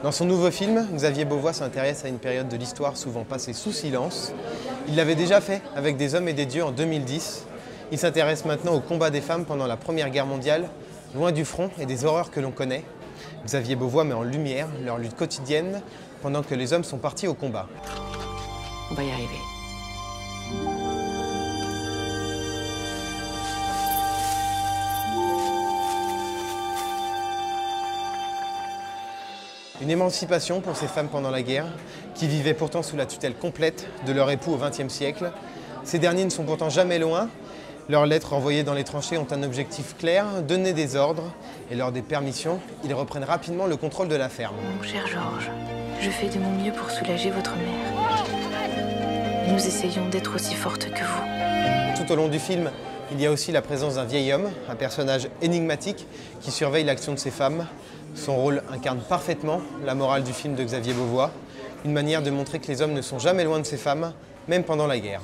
Dans son nouveau film, Xavier Beauvois s'intéresse à une période de l'histoire souvent passée sous silence. Il l'avait déjà fait avec Des hommes et des dieux en 2010. Il s'intéresse maintenant au combat des femmes pendant la Première Guerre mondiale, loin du front et des horreurs que l'on connaît. Xavier Beauvois met en lumière leur lutte quotidienne pendant que les hommes sont partis au combat. On va y arriver. Une émancipation pour ces femmes pendant la guerre, qui vivaient pourtant sous la tutelle complète de leur époux au XXe siècle. Ces derniers ne sont pourtant jamais loin. Leurs lettres envoyées dans les tranchées ont un objectif clair, donner des ordres. Et lors des permissions, ils reprennent rapidement le contrôle de la ferme. Mon cher Georges, je fais de mon mieux pour soulager votre mère. Nous essayons d'être aussi fortes que vous. Tout au long du film, il y a aussi la présence d'un vieil homme, un personnage énigmatique qui surveille l'action de ces femmes. Son rôle incarne parfaitement la morale du film de Xavier Beauvois, une manière de montrer que les hommes ne sont jamais loin de ces femmes, même pendant la guerre.